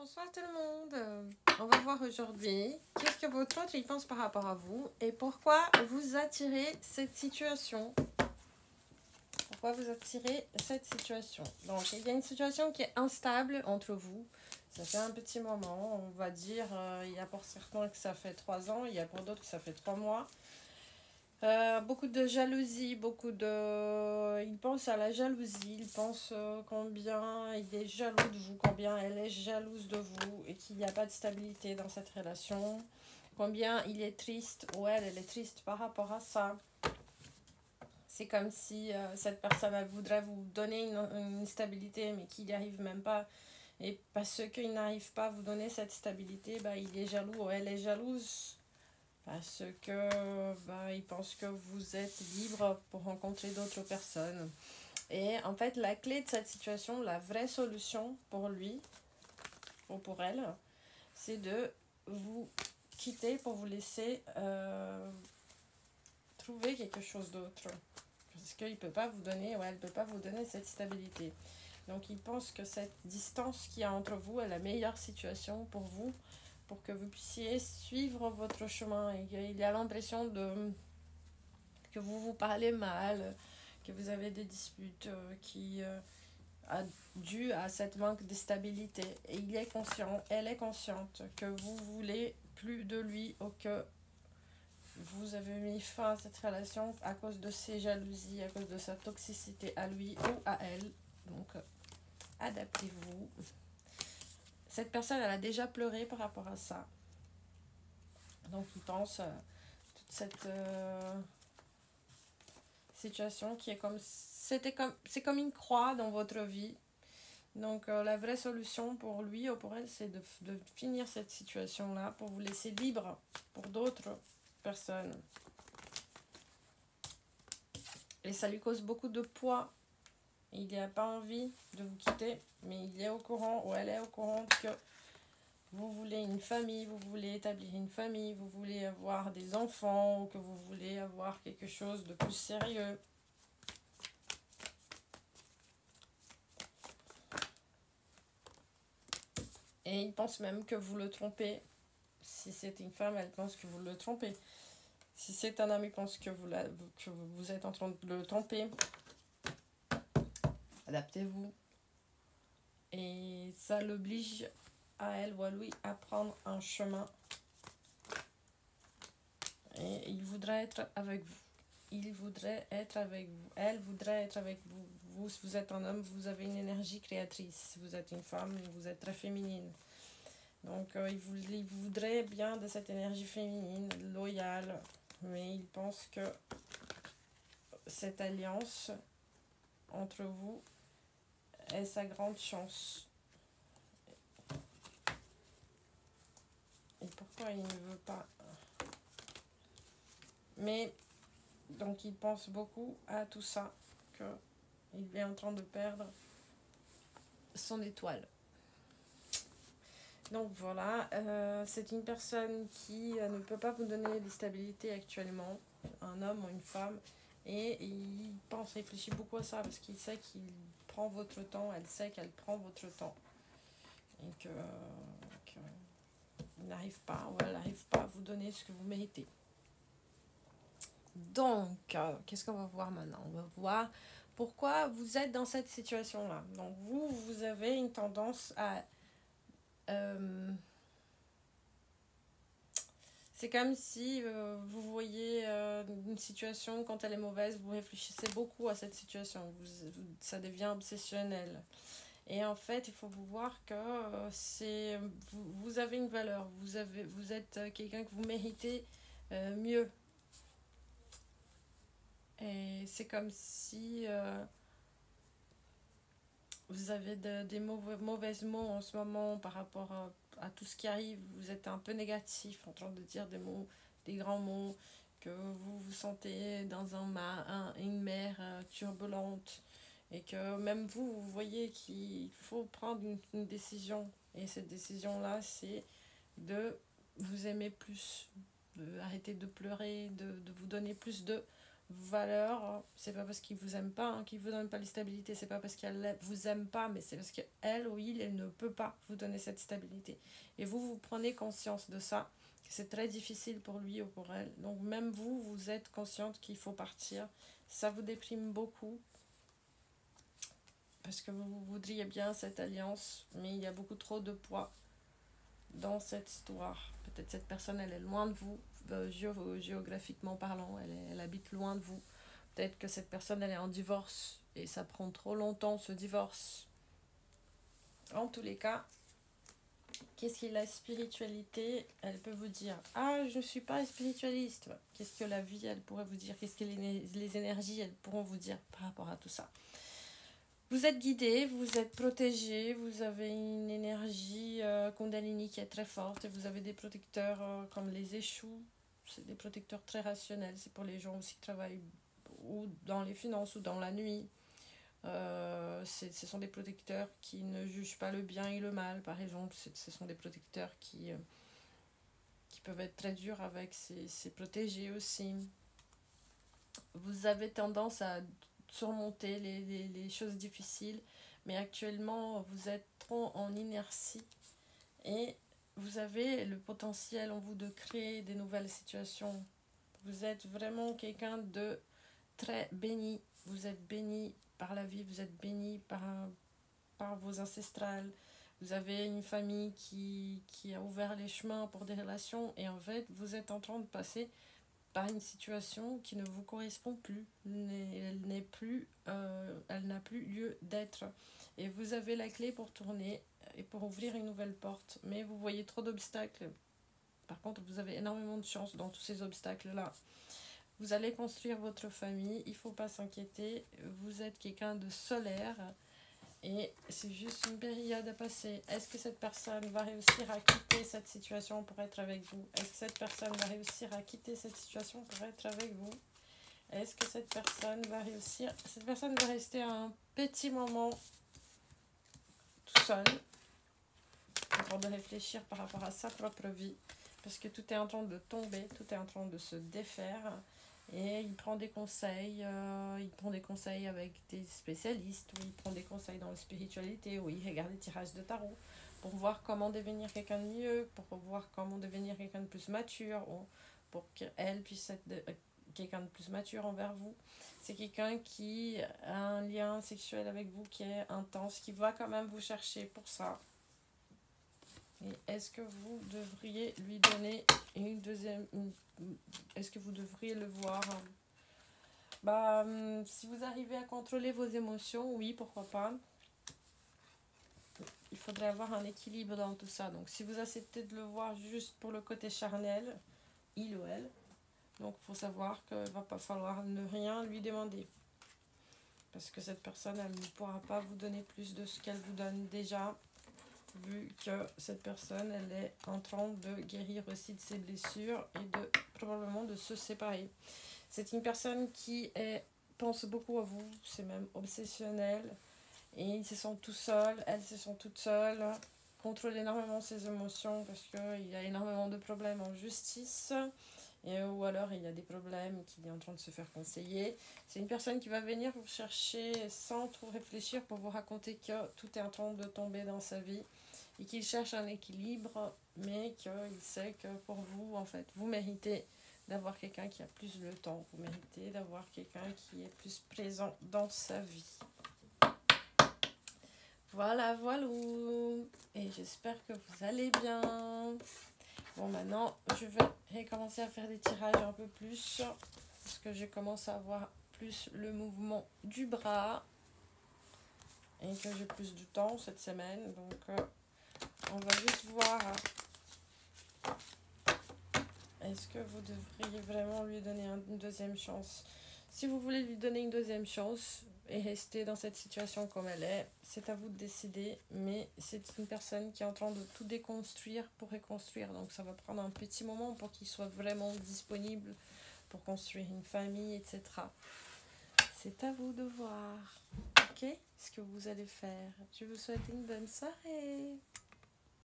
Bonsoir tout le monde. On va voir aujourd'hui qu'est-ce que votre autre il pense par rapport à vous et pourquoi vous attirez cette situation. Pourquoi vous attirez cette situation. Donc il y a une situation qui est instable entre vous. Ça fait un petit moment, on va dire, il y a pour certains que ça fait 3 ans, il y a pour d'autres que ça fait 3 mois. Beaucoup de jalousie, il pense à la jalousie, il pense combien il est jaloux de vous, combien elle est jalouse de vous et qu'il n'y a pas de stabilité dans cette relation, combien il est triste ou elle est triste par rapport à ça. C'est comme si cette personne elle voudrait vous donner une stabilité mais qu'il n'y arrive même pas. Et parce qu'il n'arrive pas à vous donner cette stabilité, bah, il est jaloux ou elle est jalouse. Parce que il pense que vous êtes libre pour rencontrer d'autres personnes. Et en fait, la clé de cette situation, la vraie solution pour lui ou pour elle, c'est de vous quitter pour vous laisser trouver quelque chose d'autre. Parce qu'il ne peut pas vous donner, elle ne peut pas vous donner cette stabilité. Donc il pense que cette distance qu'il y a entre vous est la meilleure situation pour vous, pour que vous puissiez suivre votre chemin. Et il a l'impression que vous vous parlez mal, que vous avez des disputes qui a dû à cette manque de stabilité. Et il est conscient, elle est consciente que vous voulez plus de lui ou que vous avez mis fin à cette relation à cause de ses jalousies, à cause de sa toxicité à lui ou à elle. Donc, adaptez-vous. Cette personne, elle a déjà pleuré par rapport à ça. Donc, il pense toute cette situation qui est c'est comme une croix dans votre vie. Donc, la vraie solution pour lui ou pour elle, c'est de finir cette situation-là pour vous laisser libre pour d'autres personnes. Et ça lui cause beaucoup de poids. Il n'a pas envie de vous quitter, mais il est au courant ou elle est au courant que vous voulez une famille, vous voulez établir une famille, vous voulez avoir des enfants ou que vous voulez avoir quelque chose de plus sérieux. Et il pense même que vous le trompez. Si c'est une femme, elle pense que vous le trompez. Si c'est un homme, il pense que vous êtes en train de le tromper. Adaptez-vous. Et ça l'oblige à elle ou à lui à prendre un chemin. Et il voudrait être avec vous. Il voudrait être avec vous. Elle voudrait être avec vous. Vous êtes un homme, vous avez une énergie créatrice. Vous êtes une femme, vous êtes très féminine. Donc il voudrait bien de cette énergie féminine, loyale. Mais il pense que cette alliance entre vous est sa grande chance. Et pourquoi il ne veut pas? Mais donc il pense beaucoup à tout ça, qu'il est en train de perdre son étoile. Donc voilà, c'est une personne qui ne peut pas vous donner de stabilité actuellement, un homme ou une femme, et il réfléchit beaucoup à ça parce qu'il sait qu'il prend votre temps, elle sait qu'elle prend votre temps, et qu'il n'arrive pas ou elle n'arrive pas à vous donner ce que vous méritez. Donc, qu'est-ce qu'on va voir maintenant? On va voir pourquoi vous êtes dans cette situation-là. Donc, vous avez une tendance à... c'est comme si vous voyez une situation, quand elle est mauvaise, vous réfléchissez beaucoup à cette situation. Ça devient obsessionnel. Et en fait, il faut vous voir que vous avez une valeur. Vous êtes quelqu'un que vous méritez mieux. Et c'est comme si vous avez des mauvais mots en ce moment par rapport à tout ce qui arrive. Vous êtes un peu négatif, en train de dire des grands mots, que vous vous sentez dans une mer turbulente. Et que même vous voyez qu'il faut prendre une décision. Et cette décision-là, c'est de vous aimer plus, d'arrêter de pleurer, de vous donner plus de valeur. C'est pas parce qu'il vous aime pas, hein, qu'il vous donne pas la stabilité. C'est pas parce qu'elle vous aime pas, mais c'est parce qu'elle ou il, elle ne peut pas vous donner cette stabilité. Et vous, vous prenez conscience de ça. C'est très difficile pour lui ou pour elle. Donc même vous, vous êtes consciente qu'il faut partir. Ça vous déprime beaucoup. Parce que vous voudriez bien cette alliance, mais il y a beaucoup trop de poids dans cette histoire. Peut-être cette personne, elle est loin de vous, géographiquement parlant, elle habite loin de vous. Peut-être que cette personne, elle est en divorce, et ça prend trop longtemps, ce divorce. En tous les cas, qu'est-ce que la spiritualité, elle peut vous dire? Ah, je ne suis pas spiritualiste. Qu'est-ce que la vie, elle pourrait vous dire? Qu'est-ce que les énergies, elles pourront vous dire par rapport à tout ça? Vous êtes guidé, vous êtes protégé, vous avez une énergie Kundalini qui est très forte et vous avez des protecteurs comme les échous. C'est des protecteurs très rationnels. C'est pour les gens aussi qui travaillent ou dans les finances ou dans la nuit. Ce sont des protecteurs qui ne jugent pas le bien et le mal, par exemple. Ce sont des protecteurs qui peuvent être très durs avec ces protégés aussi. Vous avez tendance à surmonter les choses difficiles, mais actuellement vous êtes trop en inertie et vous avez le potentiel en vous de créer des nouvelles situations. Vous êtes vraiment quelqu'un de très béni. Vous êtes béni par la vie, vous êtes béni par vos ancestrales. Vous avez une famille qui a ouvert les chemins pour des relations et en fait vous êtes en train de passer par une situation qui ne vous correspond plus. Elle n'a plus lieu d'être. Et vous avez la clé pour tourner et pour ouvrir une nouvelle porte. Mais vous voyez trop d'obstacles. Par contre, vous avez énormément de chance dans tous ces obstacles-là. Vous allez construire votre famille. Il ne faut pas s'inquiéter. Vous êtes quelqu'un de solaire. Et c'est juste une période à passer. Est-ce que cette personne va réussir à quitter cette situation pour être avec vous? Est-ce que cette personne va réussir à quitter cette situation pour être avec vous? Est-ce que cette personne va réussir? Cette personne va rester un petit moment tout seul, en train de réfléchir par rapport à sa propre vie. Parce que tout est en train de tomber, tout est en train de se défaire. Et il prend des conseils, avec des spécialistes, ou il prend des conseils dans la spiritualité, ou il regarde des tirages de tarot pour voir comment devenir quelqu'un de mieux, pour voir comment devenir quelqu'un de plus mature, ou pour qu'elle puisse être quelqu'un de plus mature envers vous. C'est quelqu'un qui a un lien sexuel avec vous qui est intense, qui va quand même vous chercher pour ça. Et est-ce que vous devriez lui donner une deuxième... Est-ce que vous devriez le voir? Si vous arrivez à contrôler vos émotions, oui, pourquoi pas. Il faudrait avoir un équilibre dans tout ça. Donc, si vous acceptez de le voir juste pour le côté charnel, il ou elle, donc il faut savoir qu'il ne va pas falloir ne rien lui demander. Parce que cette personne, elle ne pourra pas vous donner plus de ce qu'elle vous donne déjà, vu que cette personne, elle est en train de guérir aussi de ses blessures et probablement de se séparer. C'est une personne qui pense beaucoup à vous, c'est même obsessionnel, et ils se sentent tout seuls, elles se sentent toutes seules, contrôlent énormément ses émotions parce qu'il y a énormément de problèmes en justice, ou alors il y a des problèmes qu'il est en train de se faire conseiller. C'est une personne qui va venir vous chercher sans trop réfléchir pour vous raconter que tout est en train de tomber dans sa vie et qu'il cherche un équilibre, mais qu'il sait que pour vous, en fait, vous méritez d'avoir quelqu'un qui a plus le temps, vous méritez d'avoir quelqu'un qui est plus présent dans sa vie. Voilà, voilà. Et j'espère que vous allez bien. Bon, maintenant, je vais recommencer à faire des tirages un peu plus, parce que j'ai commencé à avoir plus le mouvement du bras, et que j'ai plus du temps cette semaine. Donc, on va juste voir... Est-ce que vous devriez vraiment lui donner une deuxième chance? Si vous voulez lui donner une deuxième chance et rester dans cette situation comme elle est, c'est à vous de décider. Mais c'est une personne qui est en train de tout déconstruire pour reconstruire. Donc ça va prendre un petit moment pour qu'il soit vraiment disponible pour construire une famille, etc. C'est à vous de voir. Ok? Ce que vous allez faire. Je vous souhaite une bonne soirée.